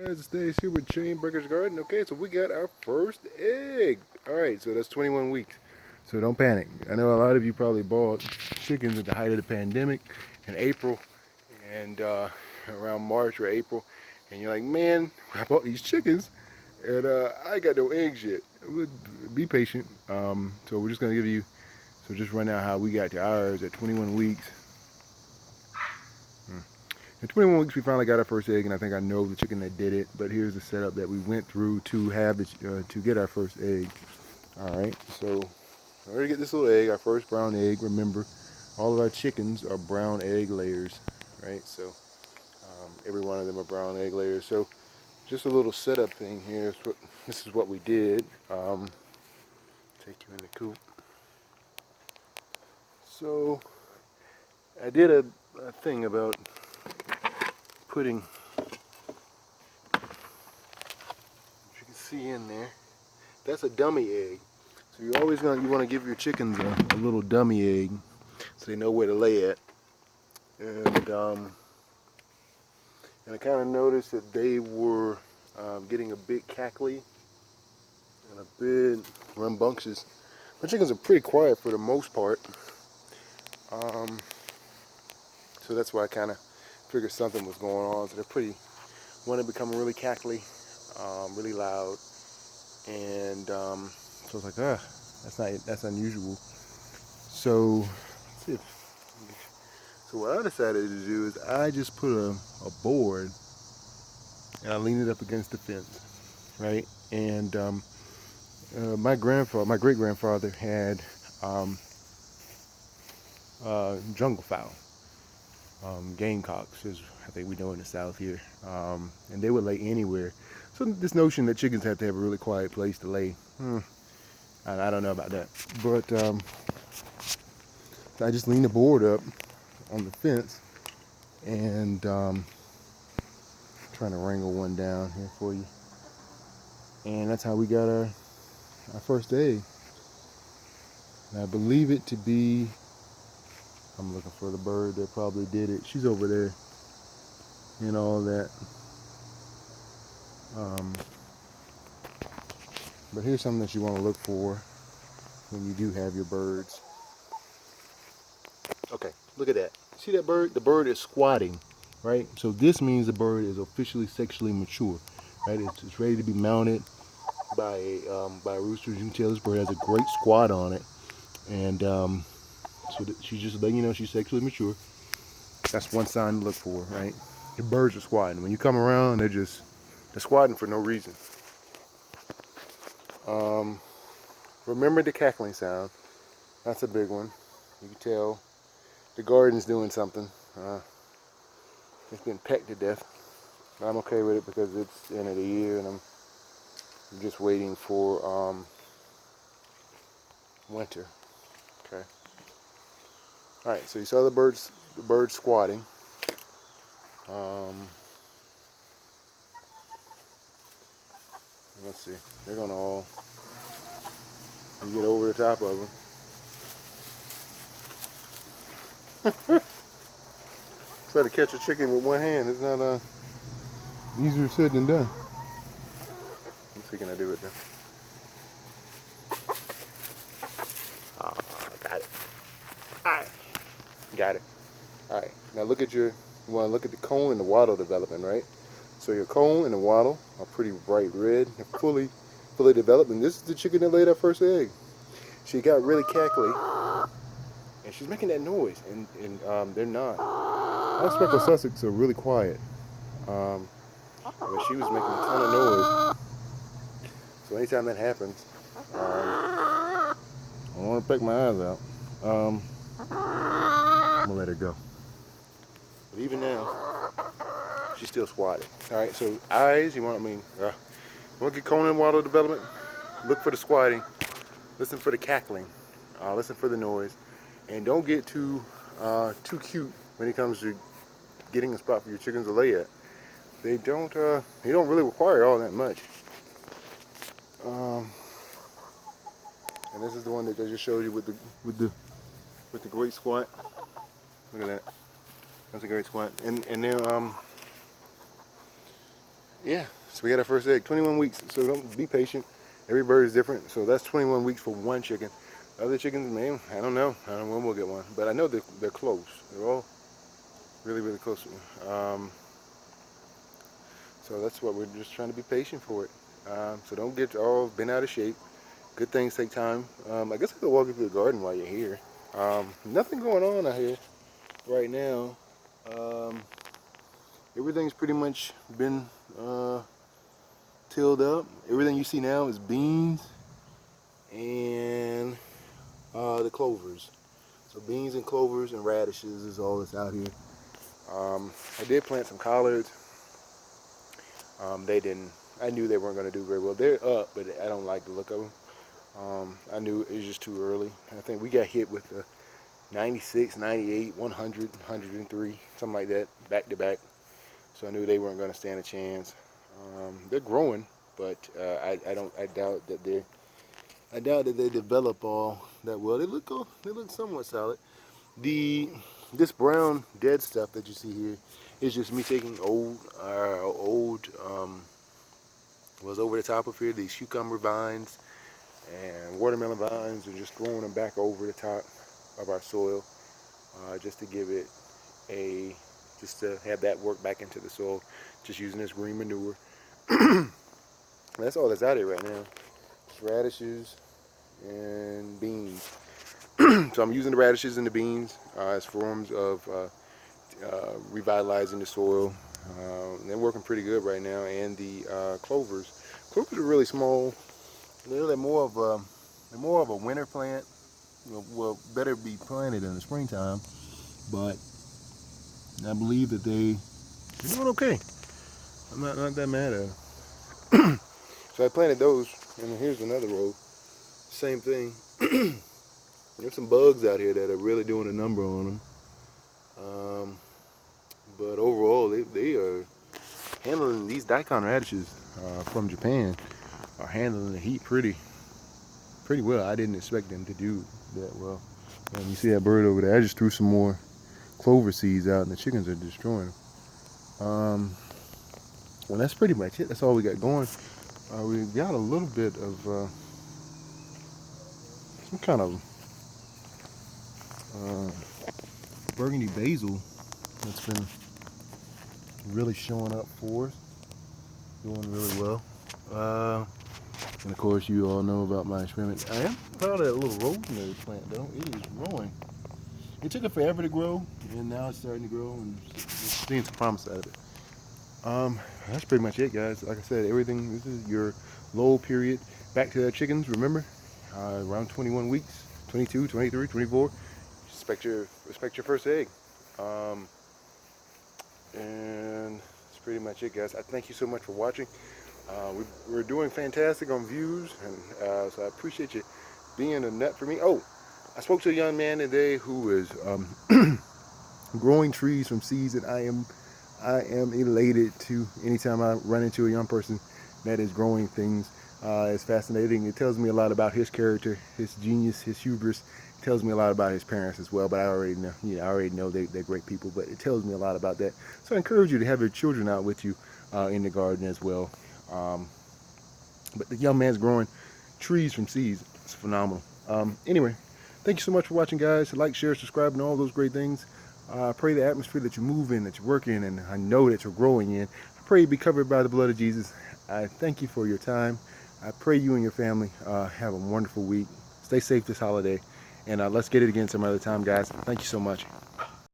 Guys, Stays here with Chain Breakers Garden. Okay, so we got our first egg. All right, so that's 21 weeks. So don't panic. I know a lot of you probably bought chickens at the height of the pandemic in April and around March or April, and you're like, man, I bought these chickens and I got no eggs yet. Be patient. So we're just gonna give you, so just run out how we got to ours at 21 weeks. In 21 weeks, we finally got our first egg, and I think I know the chicken that did it. But here's the setup that we went through to have to get our first egg. All right, so in order to get this little egg, our first brown egg, remember, all of our chickens are brown egg layers, right? So every one of them are brown egg layers. So just a little setup thing here. This is what we did. Take you in the coop. So I did a thing about putting, as you can see in there, that's a dummy egg. So you want to give your chickens a little dummy egg so they know where to lay at. And I kind of noticed that they were getting a bit cackly and a bit rambunctious. My chickens are pretty quiet for the most part. Um, so that's why I kind of figured something was going on. So they're one had become really cackly, really loud, and so I was like, that's unusual. So let's see so what I decided to do is I just put a board and I leaned it up against the fence, right? And my great grandfather had um, jungle fowl, gamecocks, is I think we know in the South here, and they would lay anywhere. So this notion that chickens have to have a really quiet place to lay, I don't know about that. But I just leaned the board up on the fence and trying to wrangle one down here for you. And that's how we got our first egg. And I believe it to be, I'm looking for the bird that probably did it. She's over there and all that. Um, but here's something that you want to look for when you do have your birds. Okay, look at that. See that bird? The bird is squatting, right? So this means the bird is officially sexually mature, right? It's ready to be mounted by a rooster. You can tell this bird has a great squat on it, and so she's just letting you know she's sexually mature. That's one sign to look for, right? The birds are squatting. When you come around, they're squatting for no reason. Um, remember the cackling sound. That's a big one. You can tell the garden's doing something. It's been pecked to death. I'm okay with it because it's the end of the year and I'm just waiting for winter. Okay. All right. So you saw the birds squatting. Let's see. They're gonna all get over the top of them. Try to catch a chicken with one hand. It's not easier said than done. Let's see, can I do it now? Oh, got it. All right. Got it. All right. Now you want to look at the cone and the wattle development, right? So your cone and the wattle are pretty bright red. They're fully developed. And this is the chicken that laid her first egg. She got really cackly, and she's making that noise, and they're not. Our speckled Sussex are really quiet, but she was making a ton of noise. So anytime that happens, I don't want to peck my eyes out. I'm gonna let her go. But even now, she's still squatting. All right. So eyes, you want to get cone and wattle development. Look for the squatting. Listen for the cackling. Listen for the noise, and don't get too cute when it comes to getting a spot for your chickens to lay at. They don't really require all that much. And this is the one that I just showed you with the great squat. Look at that. That's a great squat. And they're yeah, so we got our first egg, 21 weeks. So don't be patient. Every bird is different. So that's 21 weeks for one chicken. Other chickens, man, I don't know. I don't know when we'll get one, but I know they're close. They're all really, really close. So that's what we're just trying to be patient for it. So don't get all bent out of shape. Good things take time. I guess I could walk you through the garden while you're here. Nothing going on out here right now. Everything's pretty much been tilled up. Everything you see now is beans and the clovers. So beans and clovers and radishes is all that's out here. I did plant some collards. They didn't. I knew they weren't going to do very well. They're up, but I don't like the look of them. I knew it was just too early. I think we got hit with the 96, 98, 100, 103, something like that, back to back. So I knew they weren't going to stand a chance. They're growing, but I doubt that they develop all that well. They look somewhat solid. This brown dead stuff that you see here is just me taking old was over the top of here, these cucumber vines and watermelon vines, and just throwing them back over the top of our soil, just to give it just to have that work back into the soil, just using this green manure. That's all that's out here right now. It's radishes and beans. So I'm using the radishes and the beans as forms of revitalizing the soil. They're working pretty good right now, and the clovers. Clovers are really small. They're more of a winter plant. Well, better be planted in the springtime, but I believe that they're doing okay. I'm not that mad at them. So I planted those, and here's another row. Same thing. There's some bugs out here that are really doing a number on them. But overall, they are handling these daikon radishes from Japan. Are handling the heat pretty well. I didn't expect them to do that well. And you see that bird over there? I just threw some more clover seeds out, and the chickens are destroying them. Well, that's pretty much it. That's all we got going. We got a little bit of some kind of burgundy basil that's been really showing up for us, doing really well. And of course, you all know about my experiment. I am proud of that little rosemary plant, though. It is growing. It took it forever to grow, and now it's starting to grow, and seeing some promise out of it. That's pretty much it, guys. Like I said, everything. This is your lull period. Back to the chickens. Remember, around 21 weeks, 22, 23, 24. Expect your first egg. And that's pretty much it, guys. I thank you so much for watching. We're doing fantastic on views, and so I appreciate you being a nut for me. Oh, I spoke to a young man today who is growing trees from seeds, and I am elated to anytime I run into a young person that is growing things. It's fascinating. It tells me a lot about his character, his genius, his hubris. It tells me a lot about his parents as well, but I already know they're great people, but it tells me a lot about that. So I encourage you to have your children out with you in the garden as well. But the young man's growing trees from seeds. It's phenomenal. Anyway, thank you so much for watching, guys. Like, share, subscribe, and all those great things. I pray the atmosphere that you move in, that you work in, and I know that you're growing in, I pray you be covered by the blood of Jesus. I thank you for your time. I pray you and your family have a wonderful week. Stay safe this holiday, and let's get it again some other time, guys. Thank you so much.